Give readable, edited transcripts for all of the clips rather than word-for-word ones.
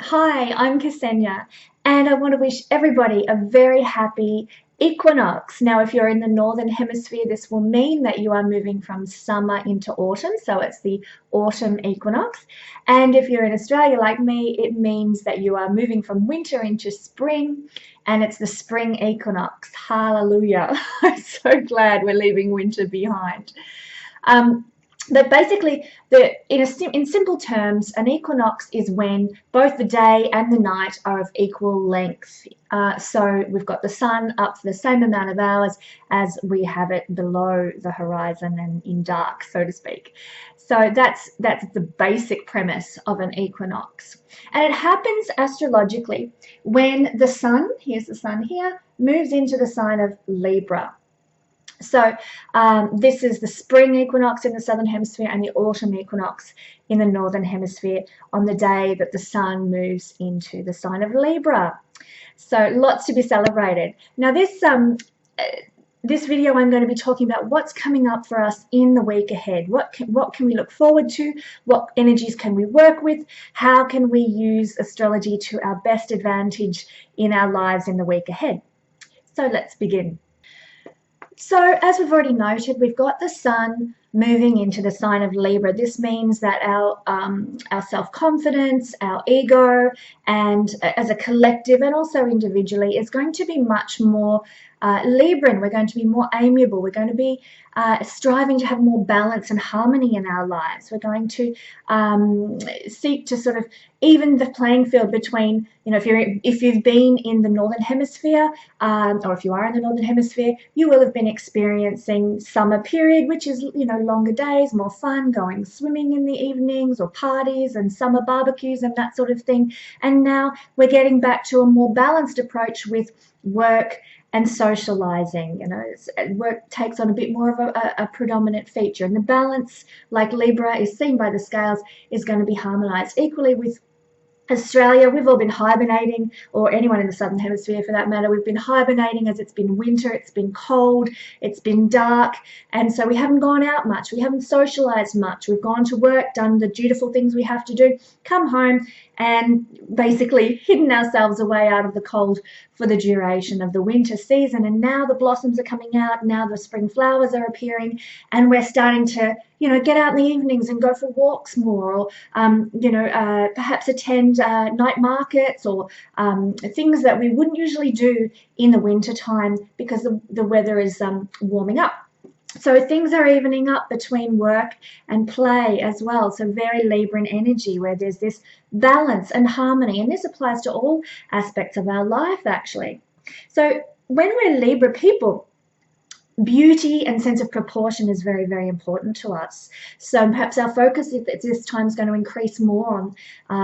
Hi, I'm Kesenya, and I want to wish everybody a very happy equinox. Now, if you're in the northern hemisphere, this will mean that you are moving from summer into autumn, so it's the autumn equinox. And if you're in Australia like me, it means that you are moving from winter into spring, and it's the spring equinox. Hallelujah. I'm so glad we're leaving winter behind. Um, but basically, in simple terms, an equinox is when both the day and the night are of equal length. So we've got the sun up for the same amount of hours as we have it below the horizon and in dark, so to speak. So that's the basic premise of an equinox. And it happens astrologically when the sun, here's the sun here, moves into the sign of Libra. So this is the spring equinox in the southern hemisphere and the autumn equinox in the northern hemisphere on the day that the sun moves into the sign of Libra. So lots to be celebrated. Now this video I'm going to be talking about what's coming up for us in the week ahead. What can we look forward to? What energies can we work with? How can we use astrology to our best advantage in our lives in the week ahead? So let's begin. So as we've already noted, we've got the sun moving into the sign of Libra. This means that our self-confidence, our ego, and as a collective and also individually is going to be much more Libran. We're going to be more amiable. We're going to be striving to have more balance and harmony in our lives. We're going to seek to sort of even the playing field between, you know, if you've been in the northern hemisphere, or if you are in the northern hemisphere, you will have been experiencing summer period, which is, you know, longer days, more fun, going swimming in the evenings or parties and summer barbecues and that sort of thing. And now we're getting back to a more balanced approach with work and socializing. You know, work takes on a bit more of a predominant feature, and the balance, like Libra is seen by the scales, is going to be harmonized equally with Australia. We've all been hibernating, or anyone in the southern hemisphere for that matter. We've been hibernating as it's been winter, it's been cold, it's been dark, and so we haven't gone out much, we haven't socialized much. We've gone to work, done the dutiful things we have to do, come home and basically hidden ourselves away out of the cold for the duration of the winter season. And now the blossoms are coming out, now the spring flowers are appearing, and we're starting to, you know, get out in the evenings and go for walks more, or perhaps attend night markets, or things that we wouldn't usually do in the winter time because the weather is warming up. So things are evening up between work and play as well. So very Libran energy, where there's this balance and harmony. And this applies to all aspects of our life, actually. So when we're Libra people, beauty and sense of proportion is very, very important to us. So perhaps our focus at this time is going to increase more on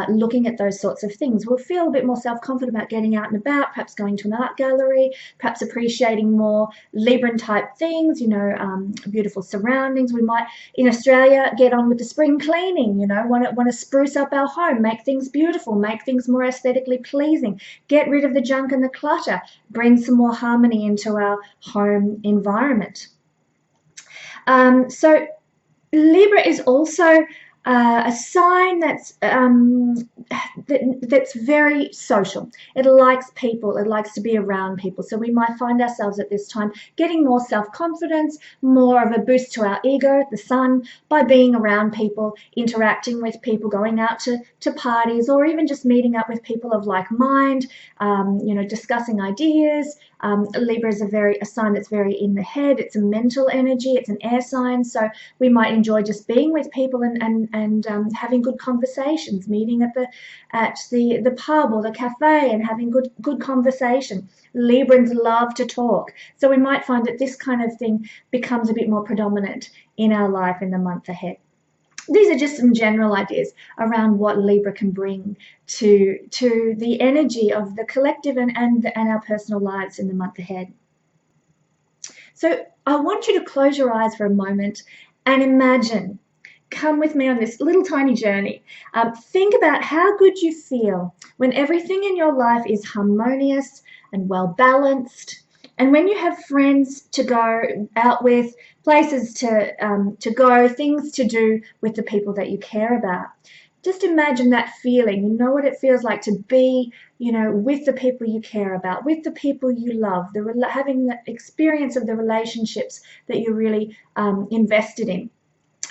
looking at those sorts of things. We'll feel a bit more self-confident about getting out and about, perhaps going to an art gallery, perhaps appreciating more Libran type things, you know, beautiful surroundings. We might, in Australia, get on with the spring cleaning, you know, want to spruce up our home, make things beautiful, make things more aesthetically pleasing, get rid of the junk and the clutter, bring some more harmony into our home environment. So Libra is also a sign that's very social. It likes people. It likes to be around people. So we might find ourselves at this time getting more self-confidence, more of a boost to our ego, the sun, by being around people, interacting with people, going out to parties, or even just meeting up with people of like mind, you know, discussing ideas. Libra is a sign that's very in the head. It's a mental energy. It's an air sign. So we might enjoy just being with people and having good conversations, meeting at the pub or the cafe and having good conversation. Librans love to talk. So we might find that this kind of thing becomes a bit more predominant in our life in the month ahead. These are just some general ideas around what Libra can bring to the energy of the collective and our personal lives in the month ahead. So I want you to close your eyes for a moment and imagine. Come with me on this little tiny journey. Think about how good you feel when everything in your life is harmonious and well balanced, and when you have friends to go out with, places to go, things to do with the people that you care about. just imagine that feeling. You know what it feels like to be, with the people you care about, with the people you love, having the experience of the relationships that you're really invested in.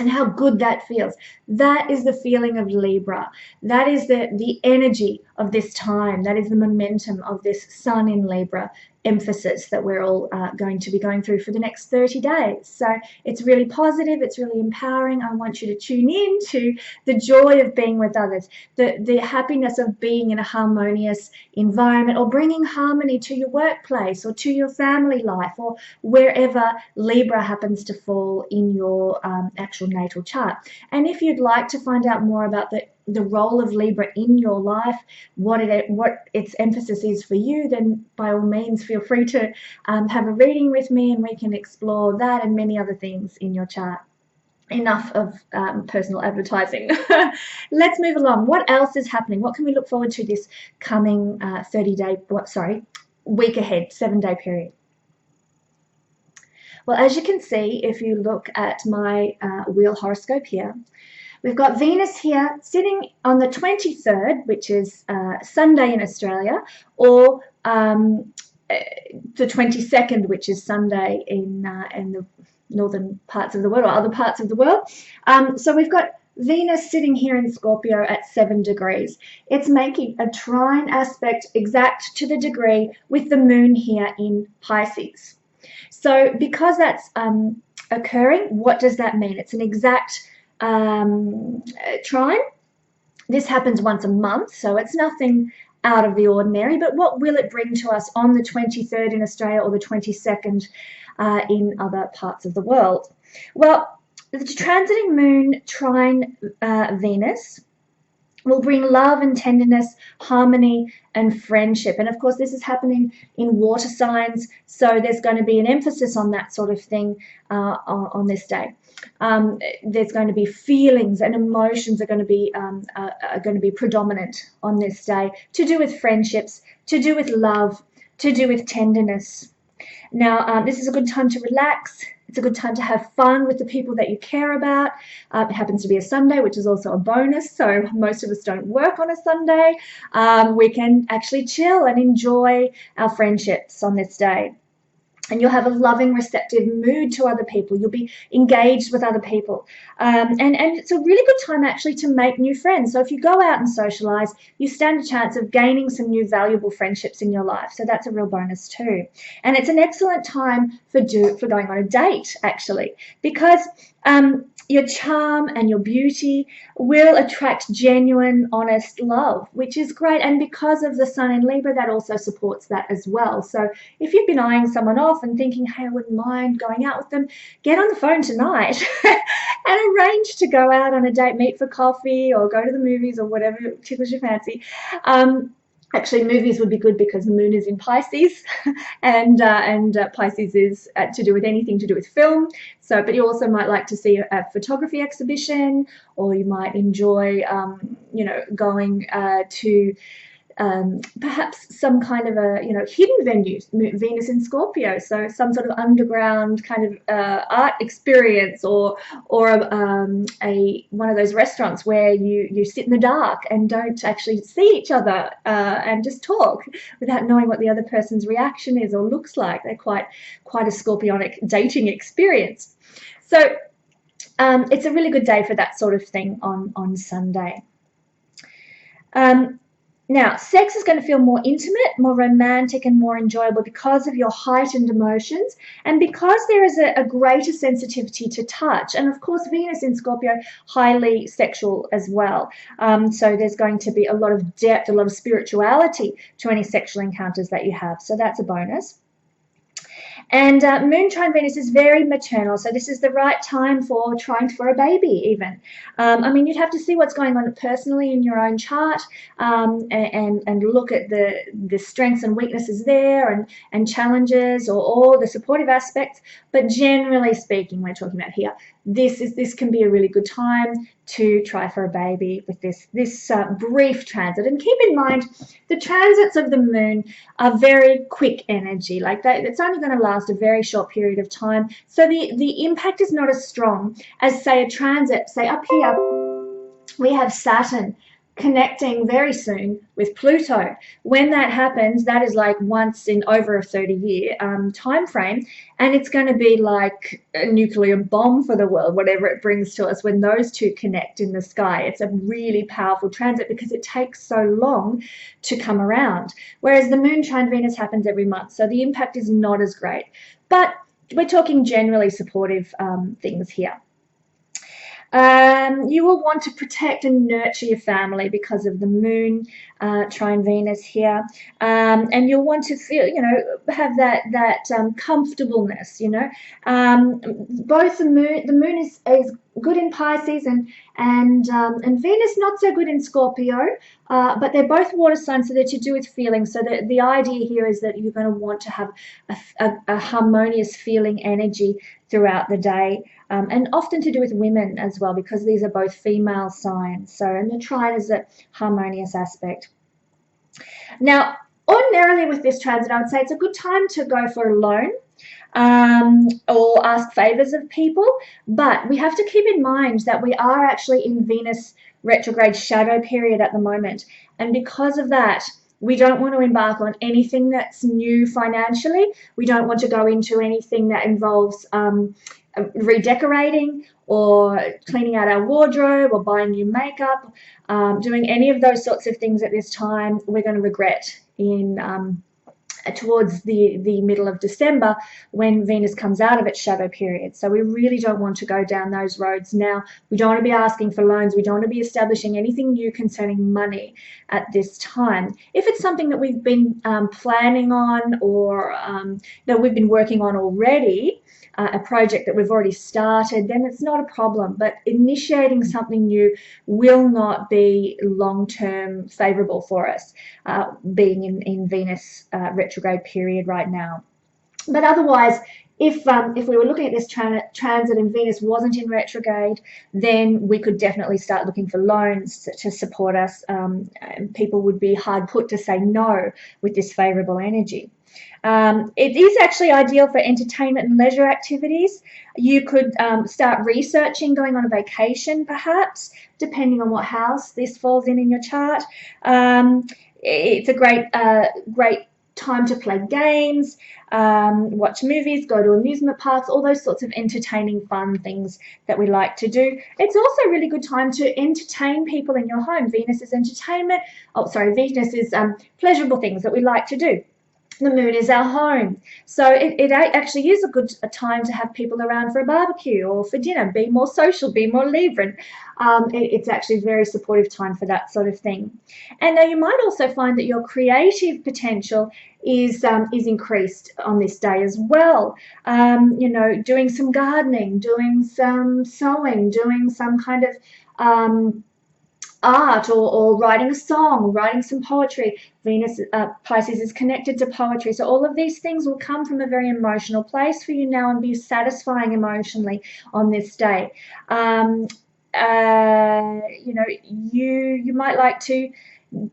And how good that feels. That is the feeling of Libra. That is the energy of this time. That is the momentum of this Sun in Libra emphasis that we're all going to be going through for the next 30 days. So it's really positive. It's really empowering. I want you to tune in to the joy of being with others, the happiness of being in a harmonious environment, or bringing harmony to your workplace or to your family life, or wherever Libra happens to fall in your actual natal chart. And if you'd like to find out more about the role of Libra in your life, what its emphasis is for you, then by all means feel free to have a reading with me, and we can explore that and many other things in your chart. Enough of personal advertising. Let's move along. What else is happening? What can we look forward to this coming week ahead, 7-day period? Well, as you can see, if you look at my wheel horoscope here, we've got Venus here sitting on the 23rd, which is Sunday in Australia, or the 22nd, which is Sunday in the northern parts of the world, or other parts of the world. So we've got Venus sitting here in Scorpio at 7 degrees. It's making a trine aspect exact to the degree with the moon here in Pisces. So because that's occurring, what does that mean? It's an exact trine. This happens once a month, so it's nothing out of the ordinary. But what will it bring to us on the 23rd in Australia, or the 22nd in other parts of the world? Well, the transiting moon trine Venus will bring love and tenderness, harmony and friendship. And of course, this is happening in water signs, so there's going to be an emphasis on that sort of thing on this day. There's going to be feelings and emotions are going to be predominant on this day, to do with friendships, to do with love, to do with tenderness. Now, this is a good time to relax. It's a good time to have fun with the people that you care about. It happens to be a Sunday, which is also a bonus, so most of us don't work on a Sunday. We can actually chill and enjoy our friendships on this day. And you'll have a loving, receptive mood to other people. You'll be engaged with other people. And it's a really good time actually to make new friends. So if you go out and socialize, you stand a chance of gaining some new valuable friendships in your life. So that's a real bonus too. And it's an excellent time for going on a date, actually, because your charm and your beauty will attract genuine, honest love, which is great. And because of the Sun in Libra, that also supports that as well. So if you've been eyeing someone off and thinking, hey, I wouldn't mind going out with them, get on the phone tonight and arrange to go out on a date, meet for coffee or go to the movies or whatever tickles your fancy. Actually, movies would be good because the moon is in Pisces, and Pisces is to do with anything to do with film. So, but you also might like to see a photography exhibition, or you might enjoy, going to perhaps some kind of a hidden venue. Venus in Scorpio, so some sort of underground kind of art experience, or one of those restaurants where you sit in the dark and don't actually see each other and just talk without knowing what the other person's reaction is or looks like. They're quite a scorpionic dating experience. So it's a really good day for that sort of thing on Sunday. Now, sex is going to feel more intimate, more romantic, and more enjoyable because of your heightened emotions, and because there is a greater sensitivity to touch. And of course, Venus in Scorpio, highly sexual as well. So there's going to be a lot of depth, a lot of spirituality to any sexual encounters that you have. So that's a bonus. And moon trine Venus is very maternal, so this is the right time for trying for a baby even. You'd have to see what's going on personally in your own chart and look at the strengths and weaknesses there and challenges or all the supportive aspects. But generally speaking, we're talking about here, this can be a really good time to try for a baby with this brief transit. And keep in mind, the transits of the moon are very quick energy. Like it's only going to last a very short period of time. So the impact is not as strong as, say, a transit, say, up here we have Saturn connecting very soon with Pluto. When that happens, that is like once in over a 30-year time frame, and it's going to be like a nuclear bomb for the world, whatever it brings to us when those two connect in the sky. It's a really powerful transit because it takes so long to come around, whereas the moon trine Venus happens every month, so the impact is not as great. But we're talking generally supportive things here. You will want to protect and nurture your family because of the moon trine Venus here, and you'll want to feel, have that comfortableness. Both the moon is good in Pisces and Venus not so good in Scorpio, but they're both water signs, so they're to do with feelings. So the idea here is that you're going to want to have a harmonious feeling energy throughout the day, and often to do with women as well, because these are both female signs. So, and the trine is a harmonious aspect. Now, ordinarily with this transit, I would say it's a good time to go for a loan or ask favors of people, but we have to keep in mind that we are actually in Venus retrograde shadow period at the moment, and because of that, we don't want to embark on anything that's new financially. We don't want to go into anything that involves redecorating or cleaning out our wardrobe or buying new makeup. Doing any of those sorts of things at this time, we're going to regret towards the middle of December when Venus comes out of its shadow period. So we really don't want to go down those roads now. We don't want to be asking for loans. We don't want to be establishing anything new concerning money at this time. If it's something that we've been planning on or that we've been working on already, a project that we've already started, then it's not a problem. But initiating something new will not be long-term favorable for us, being in Venus retrograde period right now. But otherwise, if we were looking at this transit and Venus wasn't in retrograde, then we could definitely start looking for loans to support us. People would be hard put to say no with this favorable energy. It is actually ideal for entertainment and leisure activities. You could start researching going on a vacation, perhaps, depending on what house this falls in your chart. It's a great time to play games, watch movies, go to amusement parks, all those sorts of entertaining, fun things that we like to do. It's also a really good time to entertain people in your home. Venus is entertainment. Venus is pleasurable things that we like to do. The moon is our home. So it actually is a time to have people around for a barbecue or for dinner, be more social, be more Libran. It's actually a very supportive time for that sort of thing. And now you might also find that your creative potential is increased on this day as well. Doing some gardening, doing some sewing, doing some kind of art or writing a song, writing some poetry. Venus, Pisces is connected to poetry. So all of these things will come from a very emotional place for you now and be satisfying emotionally on this day. You might like to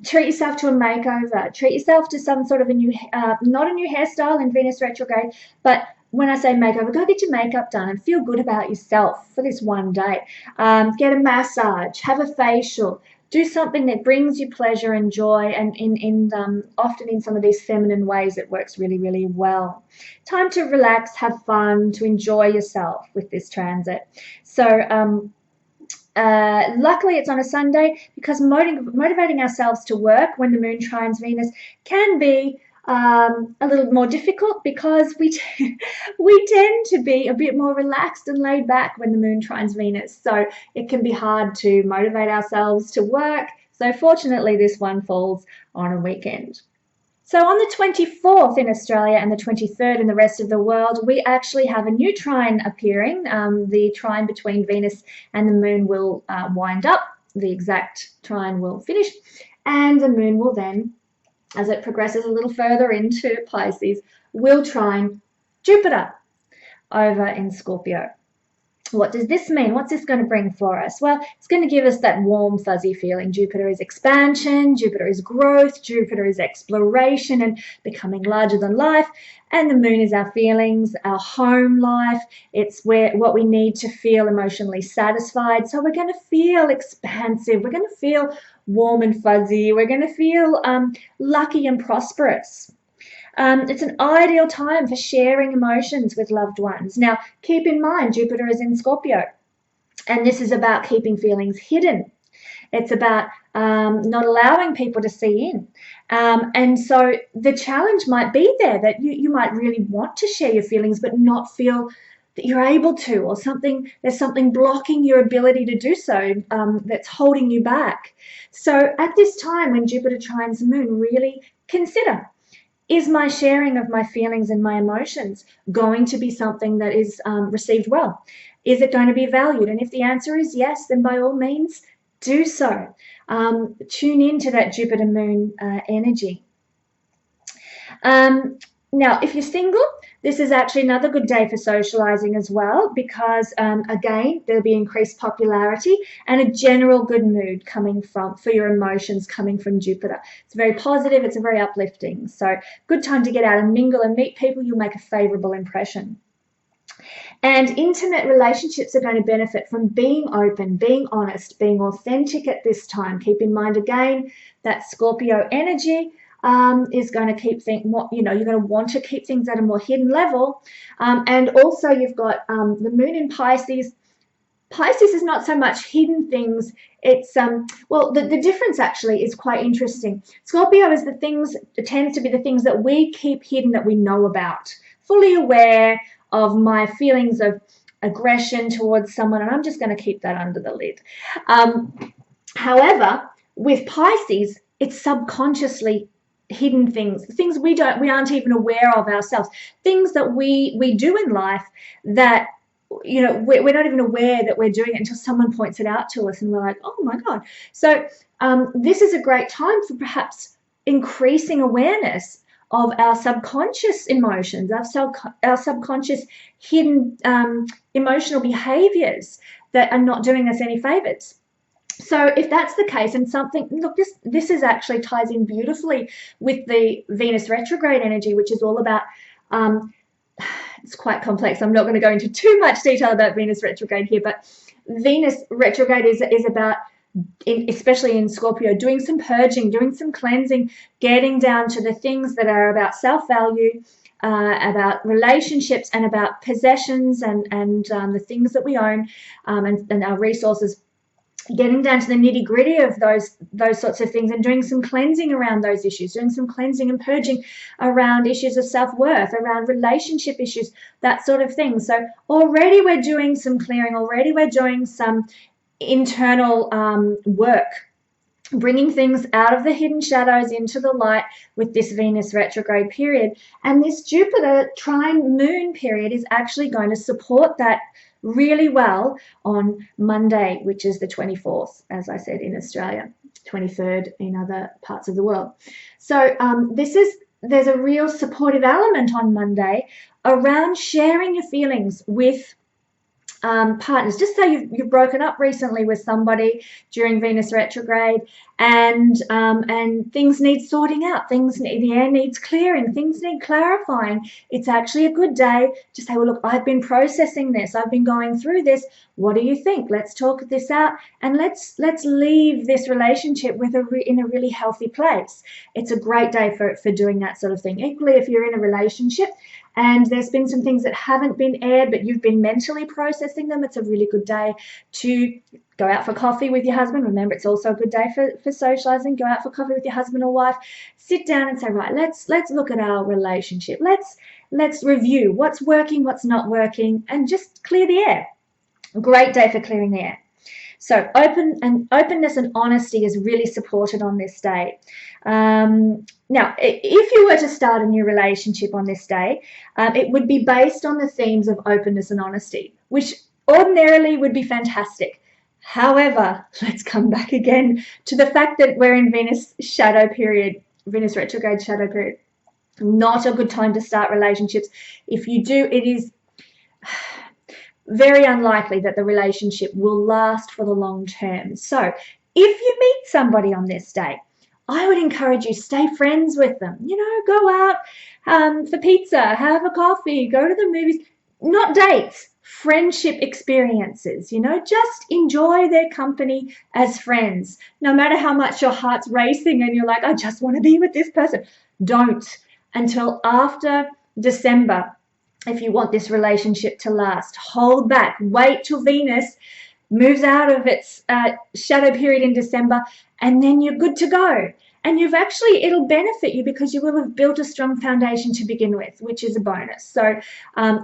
treat yourself to a makeover, treat yourself to some sort of not a new hairstyle in Venus retrograde, but when I say makeover, go get your makeup done and feel good about yourself for this one day. Get a massage, have a facial, do something that brings you pleasure and joy, and often in some of these feminine ways it works really, really well. Time to relax, have fun, to enjoy yourself with this transit. So luckily it's on a Sunday, because motivating ourselves to work when the moon trines Venus can be a little more difficult, because we tend to be a bit more relaxed and laid back when the moon trines Venus. So it can be hard to motivate ourselves to work. So fortunately, this one falls on a weekend. So on the 24th in Australia and the 23rd in the rest of the world, we actually have a new trine appearing. The trine between Venus and the moon will wind up. The exact trine will finish, and the moon will then, as it progresses a little further into Pisces, will trine Jupiter over in Scorpio. What does this mean? What's this going to bring for us? Well, it's going to give us that warm, fuzzy feeling. Jupiter is expansion, Jupiter is growth, Jupiter is exploration and becoming larger than life. And the moon is our feelings, our home life. It's what we need to feel emotionally satisfied. So we're going to feel expansive. We're going to feel warm and fuzzy. We're going to feel lucky and prosperous. It's an ideal time for sharing emotions with loved ones. Now, keep in mind, Jupiter is in Scorpio, and this is about keeping feelings hidden. It's about not allowing people to see in. And so the challenge might be there that you might really want to share your feelings, but not feel that you're able to, or there's something blocking your ability to do so, that's holding you back. So at this time when Jupiter trines the moon, really consider, is my sharing of my feelings and my emotions going to be something that is received well? Is it going to be valued? And if the answer is yes, then by all means, do so. Tune into that Jupiter moon energy. Now, if you're single, this is actually another good day for socializing as well, because again, there'll be increased popularity and a general good mood for your emotions coming from Jupiter. It's very positive. It's very uplifting. So good time to get out and mingle and meet people. You'll make a favorable impression. And intimate relationships are going to benefit from being open, being honest, being authentic at this time. Keep in mind, again, that Scorpio energy is going to keep things more, you're going to want to keep things at a more hidden level. And also you've got the moon in Pisces. Pisces is not so much hidden things. It's, well, the difference actually is quite interesting. Scorpio is it tends to be the things that we keep hidden that we know about, fully aware of my feelings of aggression towards someone, and I'm just going to keep that under the lid. However, with Pisces, it's subconsciously hidden things we aren't even aware of ourselves, things that we do in life that we're not even aware that we're doing it until someone points it out to us and we're like, oh my God. So this is a great time for perhaps increasing awareness of our subconscious emotions, our subconscious hidden emotional behaviors that are not doing us any favors. So if that's the case, and this is actually ties in beautifully with the Venus retrograde energy, which is all about, it's quite complex. I'm not going to go into too much detail about Venus retrograde here, but Venus retrograde is about, especially in Scorpio, doing some purging, doing some cleansing, getting down to the things that are about self-value, about relationships, and about possessions and the things that we own, and our resources. Getting down to the nitty-gritty of those sorts of things and doing some cleansing around those issues, doing some cleansing and purging around issues of self-worth, around relationship issues, that sort of thing. So already we're doing some clearing, already we're doing some internal work, bringing things out of the hidden shadows into the light with this Venus retrograde period. And this Jupiter trine moon period is actually going to support that really well on Monday, which is the 24th, as I said, in Australia, 23rd in other parts of the world. So there's a real supportive element on Monday around sharing your feelings with partners. Just say you've broken up recently with somebody during Venus retrograde, and things need sorting out. The air needs clearing. Things need clarifying. It's actually a good day to say, well, look, I've been processing this. I've been going through this. What do you think? Let's talk this out, and let's leave this relationship in a really healthy place. It's a great day for doing that sort of thing. Equally, if you're in a relationship and there's been some things that haven't been aired, but you've been mentally processing them, it's a really good day to go out for coffee with your husband. Remember, it's also a good day for socializing. Go out for coffee with your husband or wife. Sit down and say, right, let's look at our relationship. Let's review what's working, what's not working, and just clear the air. Great day for clearing the air. So openness and honesty is really supported on this day. Now, if you were to start a new relationship on this day, it would be based on the themes of openness and honesty, which ordinarily would be fantastic. However, let's come back again to the fact that we're in Venus retrograde shadow period. Not a good time to start relationships. If you do, it is very unlikely that the relationship will last for the long term. So if you meet somebody on this day, I would encourage you, stay friends with them. Go out for pizza, have a coffee, go to the movies, not dates, friendship experiences, just enjoy their company as friends. No matter how much your heart's racing and you're like, I just want to be with this person. Don't until after December. If you want this relationship to last, hold back, wait till Venus moves out of its shadow period in December, and then you're good to go. And it'll benefit you because you will have built a strong foundation to begin with, which is a bonus. So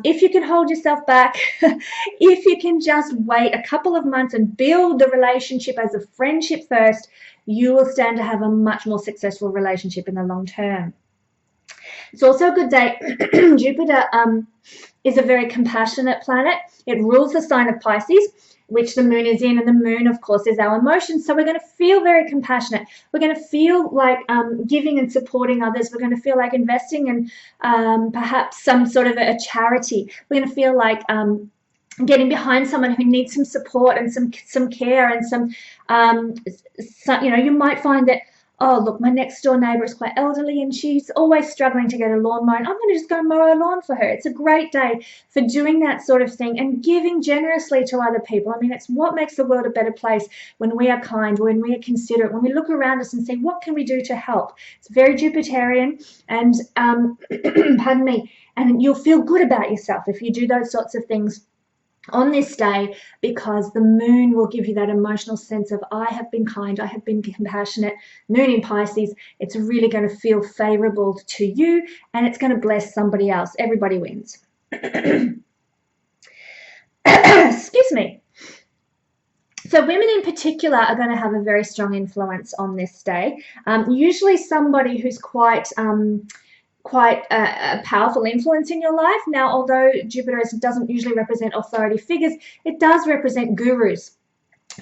if you can hold yourself back, if you can just wait a couple of months and build the relationship as a friendship first, you will stand to have a much more successful relationship in the long term. It's also a good day. Jupiter is a very compassionate planet. It rules the sign of Pisces, which the moon is in, and the moon, of course, is our emotions. So we're going to feel very compassionate. We're going to feel like giving and supporting others. We're going to feel like investing in perhaps some sort of a charity. We're going to feel like getting behind someone who needs some support and some care and some you might find that, oh, look, my next door neighbour is quite elderly and she's always struggling to get her lawn mown. I'm going to just go mow her lawn for her. It's a great day for doing that sort of thing and giving generously to other people. I mean, it's what makes the world a better place when we are kind, when we are considerate, when we look around us and say, what can we do to help? It's very Jupiterian and, pardon me, and you'll feel good about yourself if you do those sorts of things on this day, because the moon will give you that emotional sense of, I have been kind, I have been compassionate. Moon in Pisces, it's really going to feel favorable to you and it's going to bless somebody else. Everybody wins. Excuse me. So women in particular are going to have a very strong influence on this day. Usually somebody who's quite a powerful influence in your life. Now, although Jupiter doesn't usually represent authority figures, it does represent gurus,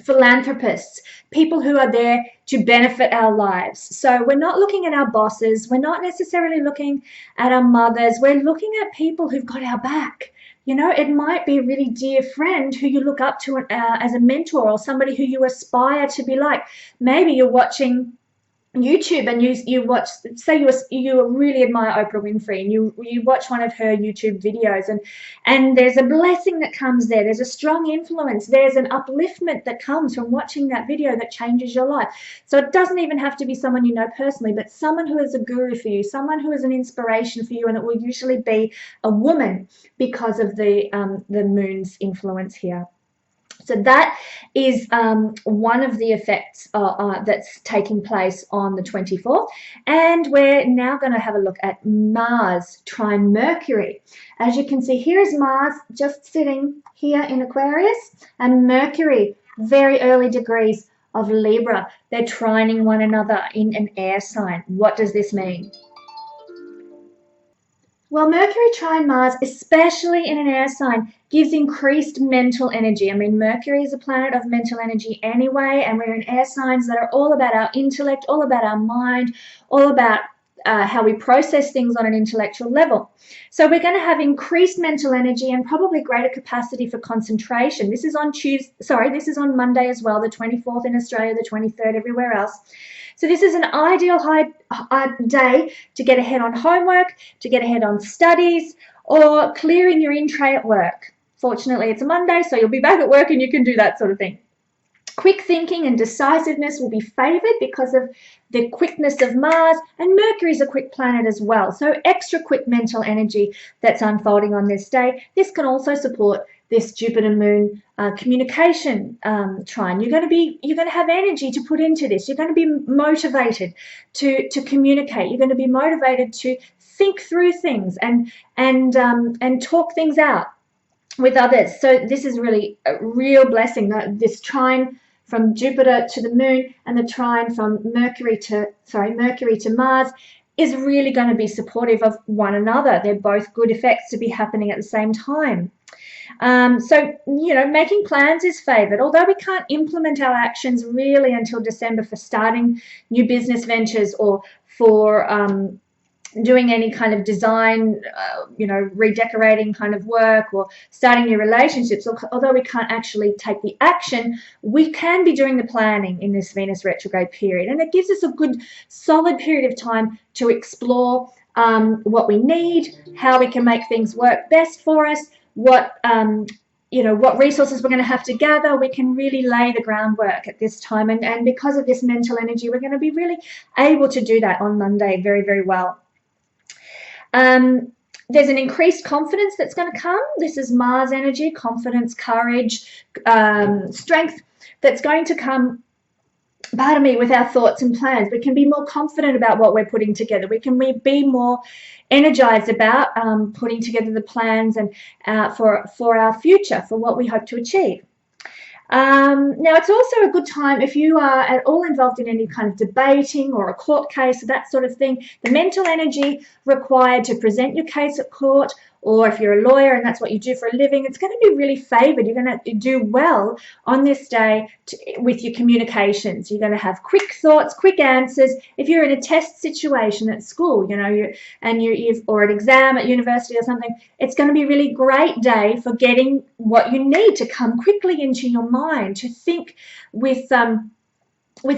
philanthropists, people who are there to benefit our lives. So we're not looking at our bosses. We're not necessarily looking at our mothers. We're looking at people who've got our back. It might be a really dear friend who you look up to as a mentor, or somebody who you aspire to be like. Maybe you're watching YouTube and you watch, say you really admire Oprah Winfrey and you watch one of her YouTube videos and there's a blessing that comes there. There's a strong influence. There's an upliftment that comes from watching that video that changes your life. So it doesn't even have to be someone you know personally, but someone who is a guru for you, someone who is an inspiration for you, and it will usually be a woman because of the moon's influence here. So that is one of the effects that's taking place on the 24th. And we're now going to have a look at Mars trine Mercury. As you can see, here is Mars just sitting here in Aquarius, and Mercury, very early degrees of Libra. They're trining one another in an air sign. What does this mean? Well, Mercury trine Mars, especially in an air sign, gives increased mental energy. I mean, Mercury is a planet of mental energy anyway, and we're in air signs that are all about our intellect, all about our mind, all about how we process things on an intellectual level. So we're going to have increased mental energy and probably greater capacity for concentration. This is on this is on Monday as well, the 24th in Australia, the 23rd everywhere else. So this is an ideal day to get ahead on homework, to get ahead on studies, or clearing your in-tray at work. Fortunately, it's a Monday, so you'll be back at work and you can do that sort of thing. Quick thinking and decisiveness will be favored because of the quickness of Mars, and Mercury is a quick planet as well. So extra quick mental energy that's unfolding on this day. This can also support this Jupiter Moon communication trine. You're going to have energy to put into this. You're going to be motivated to communicate. You're going to be motivated to think through things and talk things out with others. So this is really a real blessing. This trine from Jupiter to the Moon and the trine from Mercury to Mars is really going to be supportive of one another. They're both good effects to be happening at the same time. So, making plans is favored, although we can't implement our actions really until December for starting new business ventures or for doing any kind of design, redecorating kind of work, or starting new relationships. Although we can't actually take the action, we can be doing the planning in this Venus retrograde period. And it gives us a good solid period of time to explore what we need, how we can make things work best for us, what resources we're going to have to gather. We can really lay the groundwork at this time. And because of this mental energy, we're going to be really able to do that on Monday very, very well. There's an increased confidence that's going to come. This is Mars energy, confidence, courage, strength that's going to come, with our thoughts and plans. We can be more confident about what we're putting together. We can be more energized about putting together the plans and for our future, for what we hope to achieve. Now, it's also a good time if you are at all involved in any kind of debating or a court case, that sort of thing. The mental energy required to present your case at court, or if you're a lawyer and that's what you do for a living, it's going to be really favored. You're going to do well on this day with your communications. You're going to have quick thoughts, quick answers. If you're in a test situation at school, or an exam at university or something, it's going to be a really great day for getting what you need to come quickly into your mind, to think with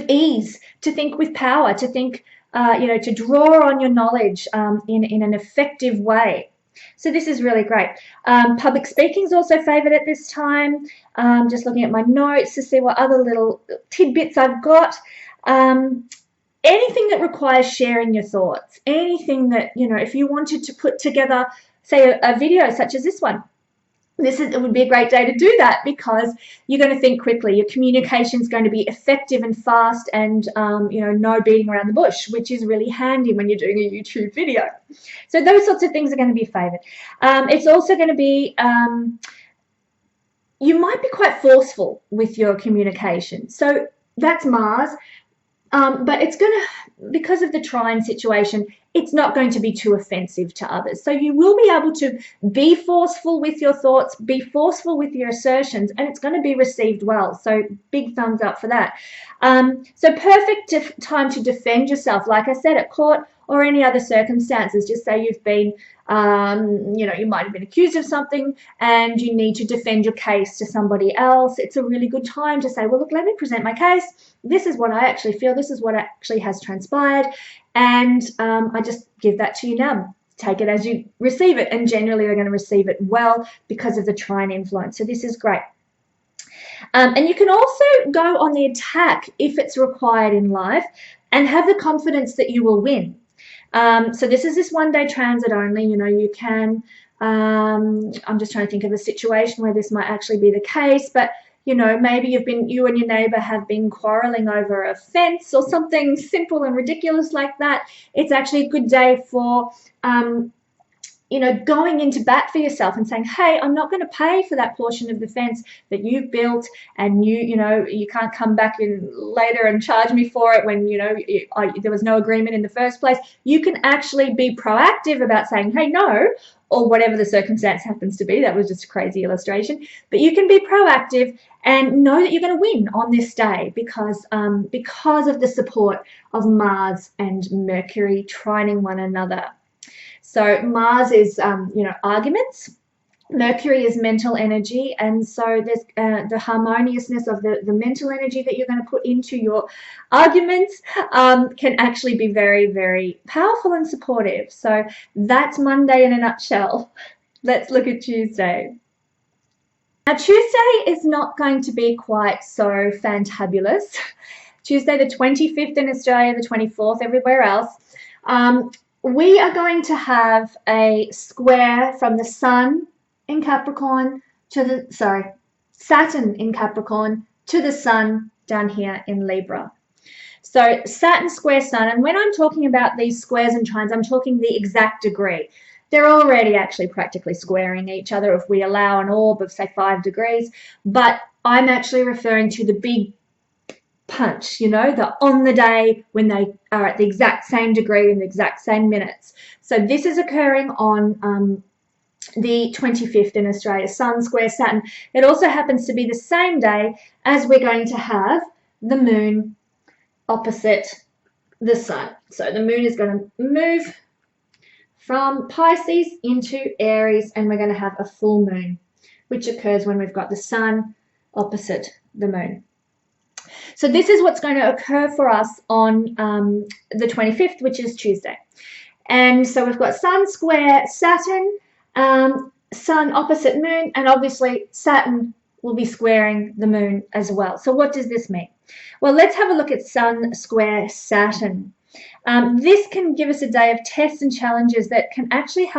ease, to think with power, to think, to draw on your knowledge in an effective way. So this is really great. Public speaking is also favoured at this time. Just looking at my notes to see what other little tidbits I've got. Anything that requires sharing your thoughts, anything that, if you wanted to put together, say, a video such as this one, it would be a great day to do that, because you're going to think quickly. Your communication is going to be effective and fast, and no beating around the bush, which is really handy when you're doing a YouTube video. So those sorts of things are going to be favoured. It's also going to be, you might be quite forceful with your communication. So that's Mars. But it's going to, because of the trine situation, it's not going to be too offensive to others. So you will be able to be forceful with your thoughts, be forceful with your assertions, and it's going to be received well. So big thumbs up for that. So perfect time to defend yourself, like I said, at court or any other circumstances. Just say you've been, you might have been accused of something and you need to defend your case to somebody else. It's a really good time to say, well, look, let me present my case. This is what I actually feel. This is what actually has transpired. And I just give that to you now. Take it as you receive it. And generally, they're going to receive it well because of the trine influence. So this is great. And you can also go on the attack if it's required in life and have the confidence that you will win. So this is this one-day transit only. You can, I'm just trying to think of a situation where this might actually be the case, but maybe you and your neighbor have been quarreling over a fence or something simple and ridiculous like that. It's actually a good day for, going into bat for yourself and saying, hey, I'm not going to pay for that portion of the fence that you've built, and you can't come back in later and charge me for it when, there was no agreement in the first place. You can actually be proactive about saying, hey, no, or whatever the circumstance happens to be. That was just a crazy illustration. But you can be proactive and know that you're going to win on this day because of the support of Mars and Mercury trining one another. So Mars is, arguments. Mercury is mental energy, and so there's the harmoniousness of the mental energy that you're going to put into your arguments can actually be very, very powerful and supportive. So that's Monday in a nutshell. Let's look at Tuesday. Now, Tuesday is not going to be quite so fantabulous. Tuesday, the 25th in Australia, the 24th everywhere else. We are going to have a square from the Sun in Capricorn to Saturn in Capricorn to the Sun down here in Libra. So Saturn square Sun, and when I'm talking about these squares and trines, I'm talking the exact degree. They're already actually practically squaring each other if we allow an orb of, say, 5 degrees, but I'm actually referring to the big punch, on the day when they are at the exact same degree in the exact same minutes. So this is occurring on the 25th in Australia, Sun square Saturn. It also happens to be the same day as we're going to have the Moon opposite the Sun. So the Moon is going to move from Pisces into Aries, and we're going to have a full moon, which occurs when we've got the sun opposite the moon. So this is what's going to occur for us on the 25th, which is Tuesday. And so we've got Sun square Saturn, Sun opposite moon, and obviously Saturn will be squaring the moon as well. So what does this mean? Well, let's have a look at Sun square Saturn. This can give us a day of tests and challenges that can actually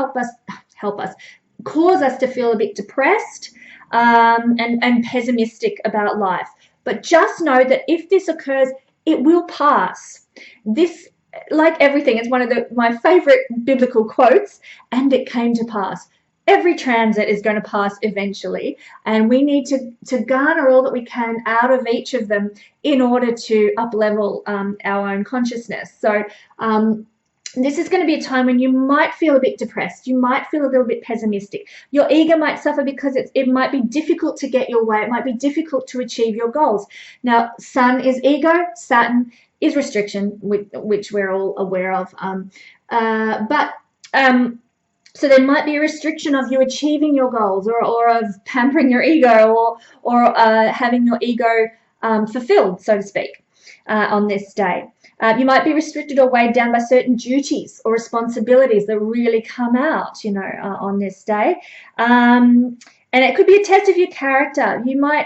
cause us to feel a bit depressed and pessimistic about life. But just know that if this occurs, it will pass. This, like everything, is one of my favorite biblical quotes, and it came to pass. Every transit is going to pass eventually, and we need to garner all that we can out of each of them in order to up-level our own consciousness. So this is going to be a time when you might feel a bit depressed. You might feel a little bit pessimistic. Your ego might suffer because it might be difficult to get your way. It might be difficult to achieve your goals. Now, Sun is ego, Saturn is restriction, which we're all aware of. So there might be a restriction of you achieving your goals, or of pampering your ego, or having your ego fulfilled, so to speak, on this day. You might be restricted or weighed down by certain duties or responsibilities that really come out, on this day. And it could be a test of your character. You might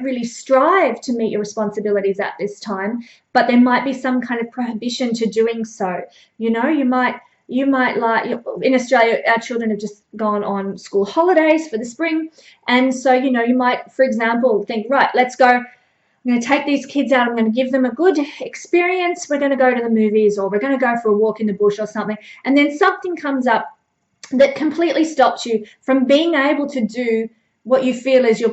really strive to meet your responsibilities at this time, but there might be some kind of prohibition to doing so. You might like, in Australia, our children have just gone on school holidays for the spring. And so, you might, for example, think, right, let's go. I'm going to take these kids out. I'm going to give them a good experience. We're going to go to the movies, or we're going to go for a walk in the bush or something. And then something comes up that completely stops you from being able to do what you feel is your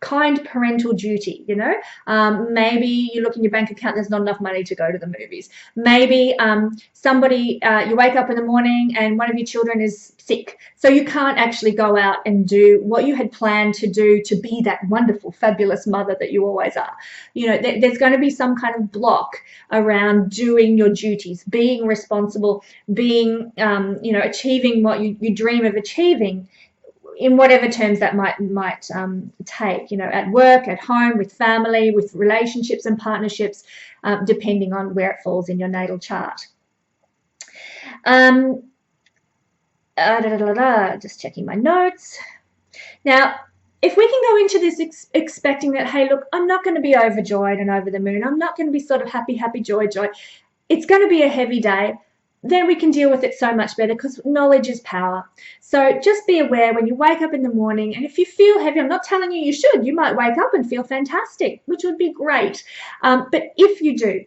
kind parental duty. Maybe you look in your bank account, there's not enough money to go to the movies. Maybe you wake up in the morning and one of your children is sick, so you can't actually go out and do what you had planned to do to be that wonderful, fabulous mother that you always are. There's going to be some kind of block around doing your duties, being responsible, being achieving what you dream of achieving, in whatever terms that might take, at work, at home, with family, with relationships and partnerships, depending on where it falls in your natal chart. Just checking my notes. Now, if we can go into this expecting that, hey, look, I'm not going to be overjoyed and over the moon. I'm not going to be sort of happy, joy. It's going to be a heavy day. Then we can deal with it so much better, because knowledge is power. So just be aware when you wake up in the morning, and if you feel heavy, I'm not telling you should. You might wake up and feel fantastic, which would be great. But if you do,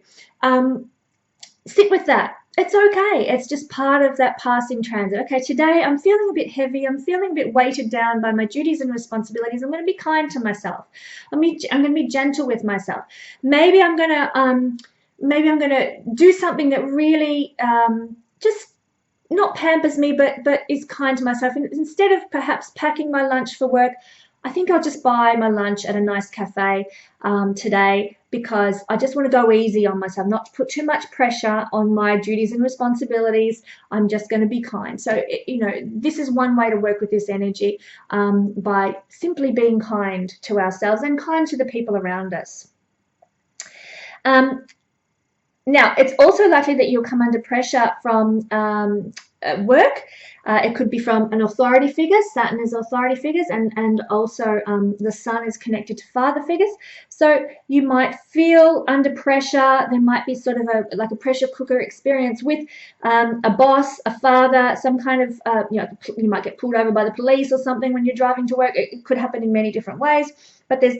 sit with that. It's okay. It's just part of that passing transit. Okay, today I'm feeling a bit heavy. I'm feeling a bit weighted down by my duties and responsibilities. I'm going to be kind to myself. I'm going to be gentle with myself. Maybe I'm going to do something that really just not pampers me, but is kind to myself. And instead of perhaps packing my lunch for work, I think I'll just buy my lunch at a nice cafe today, because I just want to go easy on myself, not to put too much pressure on my duties and responsibilities. I'm just going to be kind. So, this is one way to work with this energy, by simply being kind to ourselves and kind to the people around us. Now, it's also likely that you'll come under pressure from work. It could be from an authority figure. Saturn is authority figures, and also the sun is connected to father figures. So you might feel under pressure. There might be sort of a pressure cooker experience with a boss, a father, some kind of, you might get pulled over by the police or something when you're driving to work. It could happen in many different ways, but there's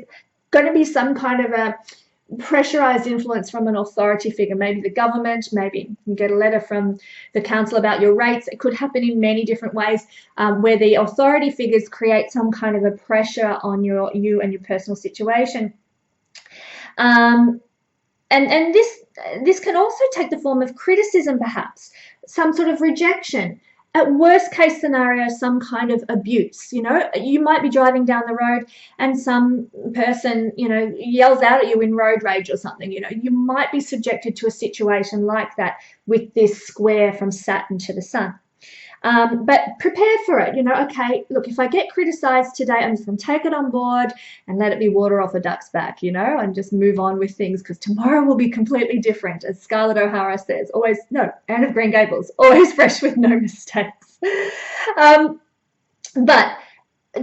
going to be some kind of a pressurized influence from an authority figure, maybe the government, maybe you get a letter from the council about your rates. It could happen in many different ways, where the authority figures create some kind of a pressure on you and your personal situation. And this can also take the form of criticism, perhaps some sort of rejection. At worst case scenario, some kind of abuse. You might be driving down the road and some person, yells out at you in road rage or something. You might be subjected to a situation like that with this square from Saturn to the sun. But prepare for it. Okay, look, if I get criticized today, I'm just going to take it on board and let it be water off a duck's back, and just move on with things, because tomorrow will be completely different. As Scarlett O'Hara says, always, no, Anne of Green Gables, always fresh with no mistakes. But